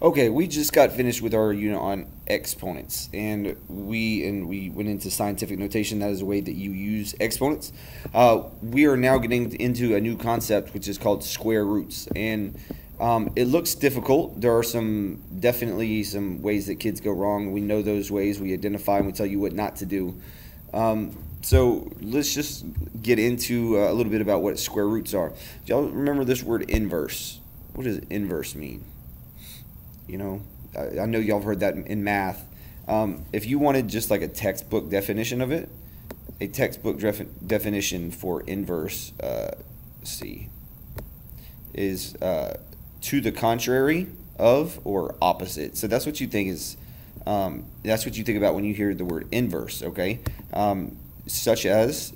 Okay, we just got finished with our unit on exponents, and we went into scientific notation. That is a way that you use exponents. We are now getting into a new concept, which is called square roots, and it looks difficult. There are definitely some ways that kids go wrong. We know those ways. We identify and we tell you what not to do. So let's just get into a little bit about what square roots are. Do y'all remember this word inverse? What does inverse mean? You know, I know y'all have heard that in math. If you wanted just like a textbook definition of it, a textbook definition for inverse, see, is to the contrary of or opposite. So that's what you think is, that's what you think about when you hear the word inverse, okay? Such as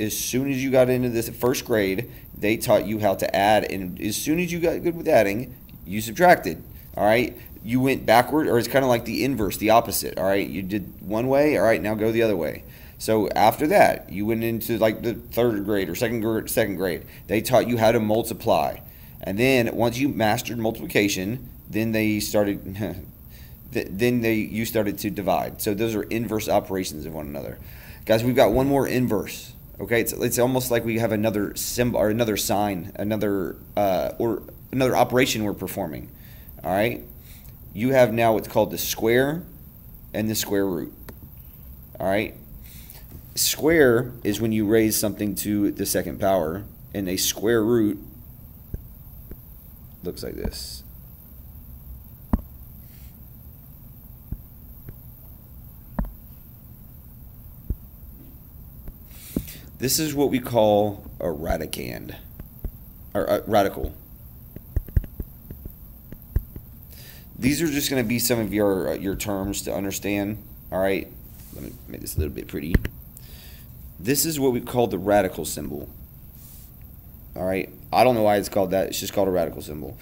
soon as you got into this first grade, they taught you how to add, and as soon as you got good with adding, you subtracted. All right, you went backward, or it's kind of like the inverse, the opposite. All right, you did one way. All right, now go the other way. So after that, you went into like the third grade or second grade. They taught you how to multiply, and then once you mastered multiplication, then they started. You started to divide. So those are inverse operations of one another, guys. We've got one more inverse. Okay, it's almost like we have another symbol or another sign, another operation we're performing. All right, you have now what's called the square and the square root. All right, square is when you raise something to the second power, and a square root looks like this. This is what we call a radicand, or a radical. These are just going to be some of your terms to understand. All right, let me make this a little bit pretty. This is what we call the radical symbol. All right, I don't know why it's called that. It's just called a radical symbol.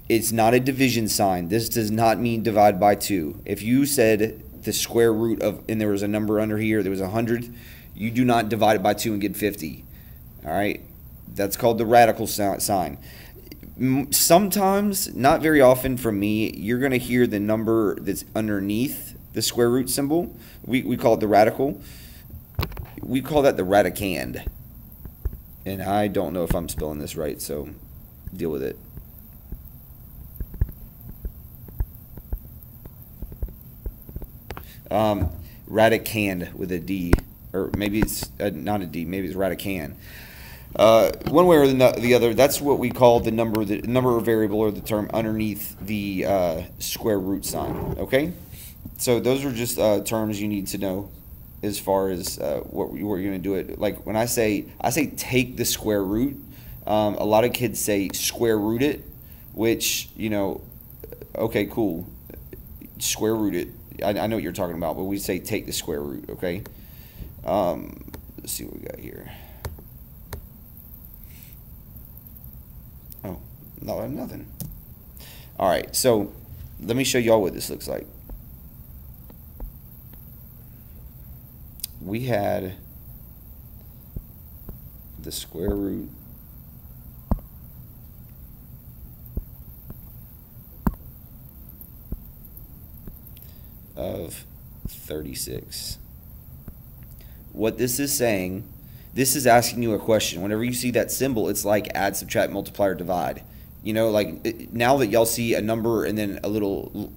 It's not a division sign. This does not mean divide by 2. If you said the square root of, and there was a number under here, there was 100, you do not divide it by 2 and get 50. All right, that's called the radical sign. Sometimes, not very often for me, you're going to hear the number that's underneath the square root symbol. We call it the radical. We call that the radicand. And I don't know if I'm spelling this right, so deal with it. Radicand with a D. Or maybe it's not a D, maybe it's radicand. One way or the other, that's what we call the number or variable, or the term underneath the square root sign. Okay, so those are just terms you need to know as far as what you're going to do it. Like when I say take the square root, a lot of kids say square root it, which, you know, okay, cool, square root it. I know what you're talking about, but we say take the square root. Okay, let's see what we got here. Oh, no, nothing. All right, so let me show y'all what this looks like. We had the square root of 36. What this is saying, this is asking you a question. Whenever you see that symbol, it's like add, subtract, multiply, or divide. You know, like now that y'all see a number and then a little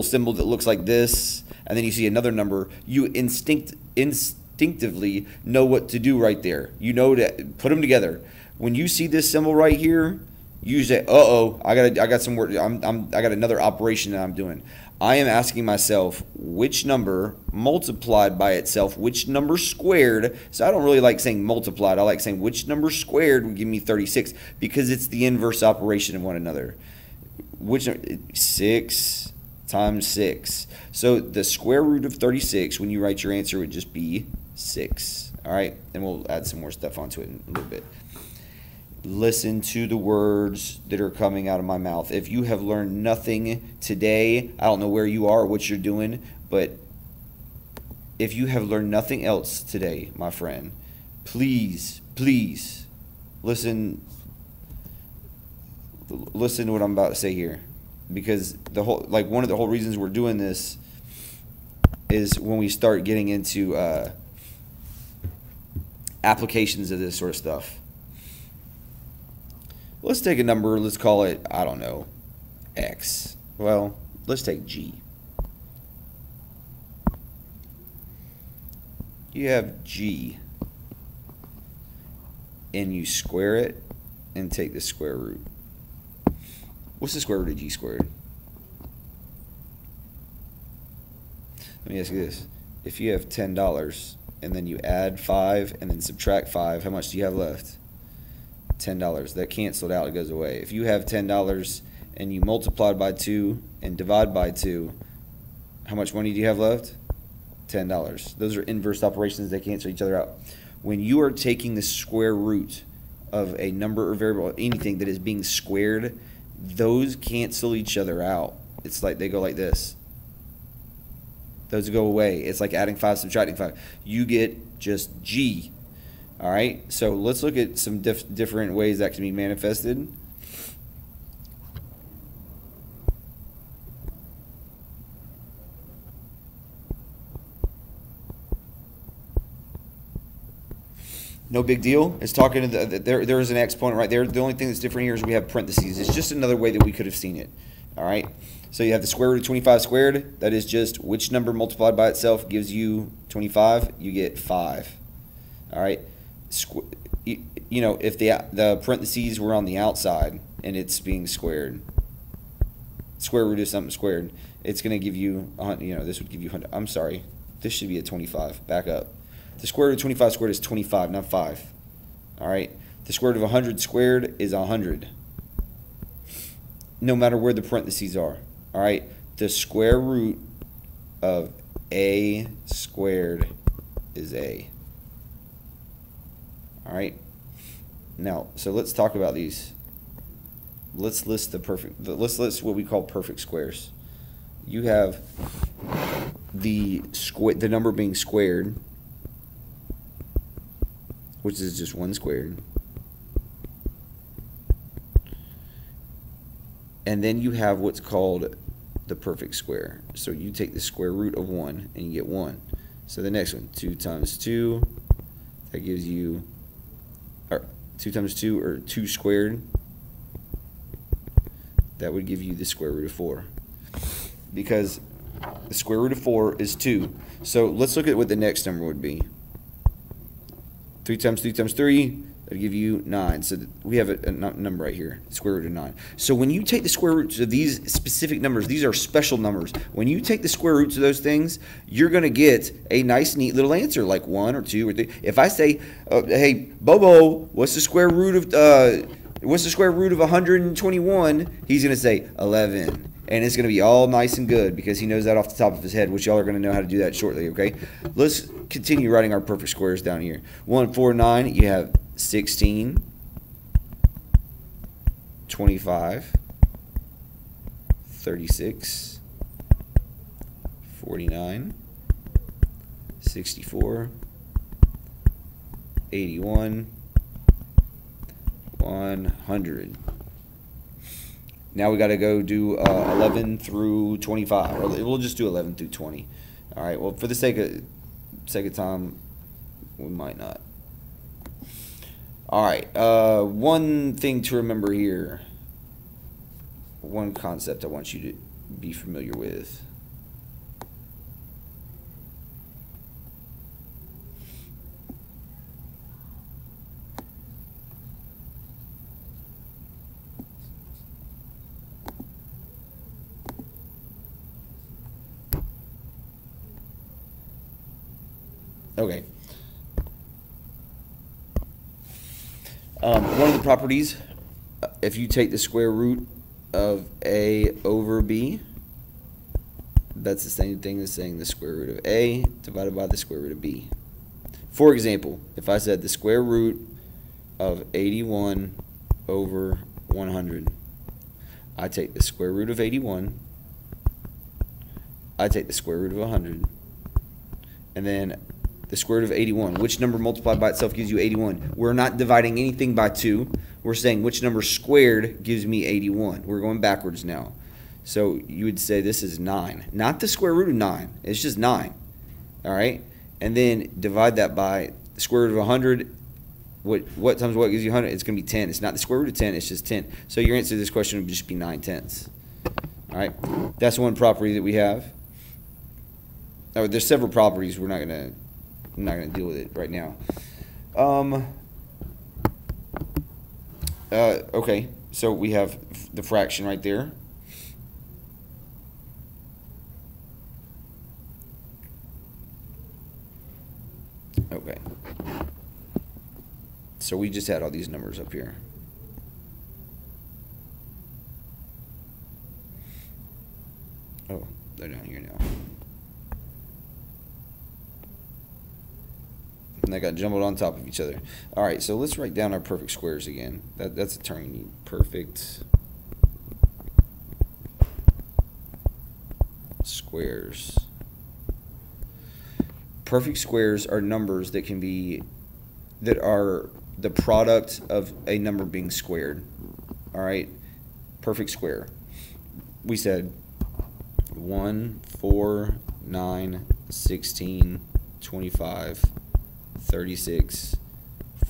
symbol that looks like this, and then you see another number, you instinctively know what to do right there. You know to put them together. When you see this symbol right here, you say, "Uh-oh, I got some work. I got another operation that I'm doing." I am asking myself which number multiplied by itself, which number squared. So I don't really like saying multiplied. I like saying which number squared would give me 36, because it's the inverse operation of one another. Which 6 times 6. So the square root of 36, when you write your answer, would just be 6. All right, and we'll add some more stuff onto it in a little bit. Listen to the words that are coming out of my mouth. If you have learned nothing today, I don't know where you are or what you're doing, but if you have learned nothing else today, my friend, please listen to what I'm about to say here. because one of the whole reasons we're doing this is when we start getting into applications of this sort of stuff. Let's take a number, let's call it, I don't know, X. Well, let's take G. You have G, and you square it and take the square root. What's the square root of G squared? Let me ask you this. If you have $10 and then you add 5 and then subtract 5, how much do you have left? $10. That canceled out, it goes away. If you have $10 and you multiply by 2 and divide by 2, how much money do you have left? $10. Those are inverse operations, they cancel each other out. When you are taking the square root of a number or variable, anything that is being squared, those cancel each other out. It's like they go like this. Those go away. It's like adding 5, subtracting 5. You get just G. All right, so let's look at some different ways that can be manifested. No big deal. It's talking to there is an exponent right there. The only thing that's different here is we have parentheses. It's just another way that we could have seen it. All right. So you have the square root of 25 squared. That is just which number multiplied by itself gives you 25. You get 5. All right. You know, if the parentheses were on the outside and it's being squared, square root of something squared, it's going to give you, you know, this would give you 100. I'm sorry. This should be a 25. Back up. The square root of 25 squared is 25, not 5. All right. The square root of 100 squared is 100. No matter where the parentheses are. All right. The square root of a squared is a. All right. Now, so let's talk about these. Let's list let's list what we call perfect squares. You have the number being squared, which is just 1 squared. And then you have what's called the perfect square. So you take the square root of 1 and you get 1. So the next one, 2 times 2, that gives you, or 2 times 2, or 2 squared, that would give you the square root of 4. Because the square root of 4 is 2. So let's look at what the next number would be. 3 times 3 times 3, that'll give you 9. So we have a number right here, square root of 9. So when you take the square roots of these specific numbers, these are special numbers. When you take the square roots of those things, you're going to get a nice, neat little answer, like 1 or 2 or 3. If I say, hey, Bobo, what's the square root of 121? He's going to say 11. And it's going to be all nice and good because he knows that off the top of his head, which y'all are going to know how to do that shortly, okay? Let's continue writing our perfect squares down here. 1, 4, 9, you have 16, 25, 36, 49, 64, 81, 100. Now we got to go do 11 through 25, or we'll just do 11 through 20. All right. Well, for the sake of time, we might not. All right. One thing to remember here. One concept I want you to be familiar with. Okay. One of the properties, if you take the square root of a over b, that's the same thing as saying the square root of a divided by the square root of b. For example, if I said the square root of 81 over 100, I take the square root of 81, I take the square root of 100, and then the square root of 81. Which number multiplied by itself gives you 81? We're not dividing anything by 2. We're saying which number squared gives me 81. We're going backwards now. So you would say this is 9. Not the square root of 9. It's just 9. All right? And then divide that by the square root of 100. What times what gives you 100? It's going to be 10. It's not the square root of 10. It's just 10. So your answer to this question would just be 9/10. All right? That's one property that we have. Oh, there's several properties. I'm not gonna deal with it right now. Okay, so we have the fraction right there. Okay. So we just had all these numbers up here. Oh, they're down here now. And they got jumbled on top of each other. All right, so let's write down our perfect squares again. That's a term you need. Perfect squares. Perfect squares are numbers that are the product of a number being squared. All right, perfect square. We said 1, 4, 9, 16, 25, 36,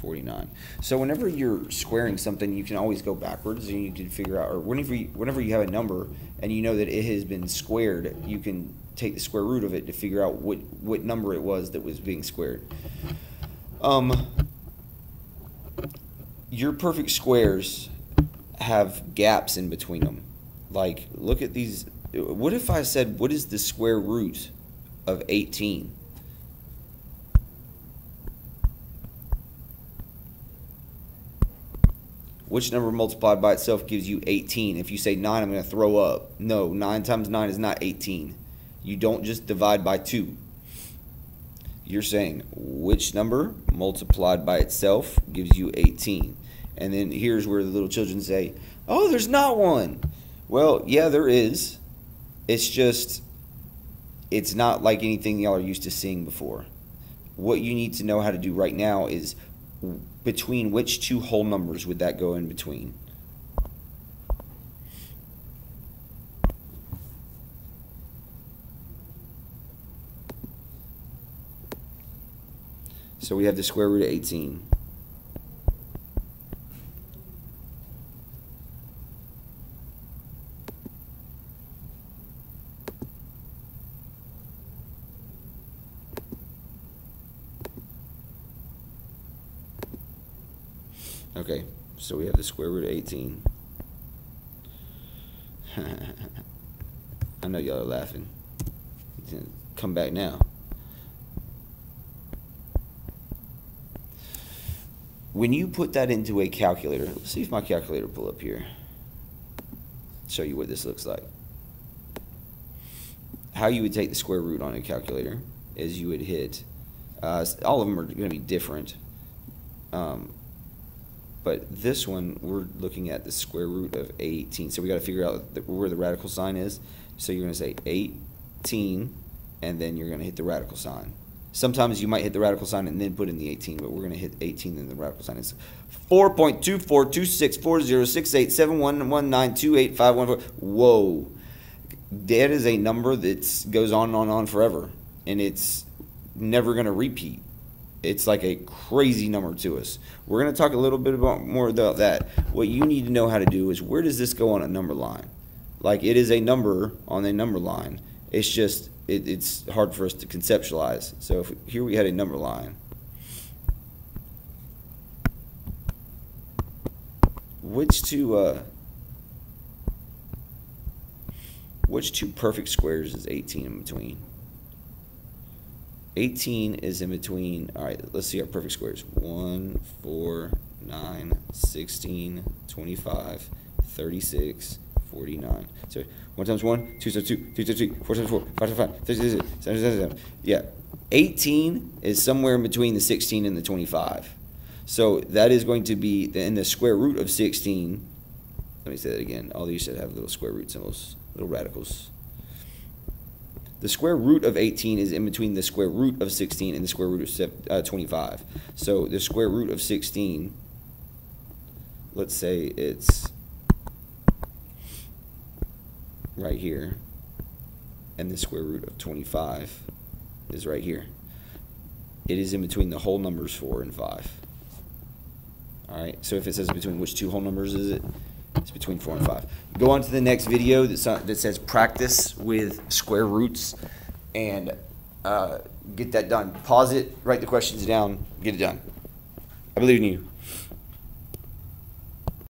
49. So whenever you're squaring something, you can always go backwards, and you can figure out, or whenever you have a number and you know that it has been squared, you can take the square root of it to figure out what number it was that was being squared. Your perfect squares have gaps in between them. Like, look at these. What if I said, what is the square root of 18? Which number multiplied by itself gives you 18? If you say 9, I'm going to throw up. No, 9 times 9 is not 18. You don't just divide by 2. You're saying which number multiplied by itself gives you 18. And then here's where the little children say, oh, there's not one. Well, yeah, there is. It's just, it's not like anything y'all are used to seeing before. What you need to know how to do right now is between which two whole numbers would that go in between? So we have the square root of 18. Okay, so we have the square root of 18. I know y'all are laughing. Come back now. When you put that into a calculator, let's see if my calculator will pull up here. Show you what this looks like. How you would take the square root on a calculator is you would hit, all of them are going to be different. But this one, we're looking at the square root of 18. So we got to figure out where the radical sign is. So you're going to say 18, and then you're going to hit the radical sign. Sometimes you might hit the radical sign and then put in the 18, but we're going to hit 18 and the radical sign is 4.2426406871192851. Whoa. That is a number that goes on and on forever, and it's never going to repeat. It's like a crazy number to us. We're going to talk a little bit more about that. What you need to know how to do is, where does this go on a number line? Like, it is a number on a number line. It's just, it's hard for us to conceptualize. So here we had a number line. Which two perfect squares is 18 in between? 18 is in between, all right, let's see our perfect squares. 1, 4, 9, 16, 25, 36, 49. So 1 times 1, 2 times 2, 3 times 3, 4 times 4, 5 times 5, 6 times 6, 7 times 7. Yeah, 18 is somewhere in between the 16 and the 25. So that is going to be in the square root of 16. Let me say that again. All these should have little square root symbols, little radicals. The square root of 18 is in between the square root of 16 and the square root of 25. So the square root of 16, let's say it's right here, and the square root of 25 is right here. It is in between the whole numbers 4 and 5. All right, so if it says between which two whole numbers is it? It's between 4 and 5. Go on to the next video that says practice with square roots, and get that done. Pause it, write the questions down, get it done. I believe in you.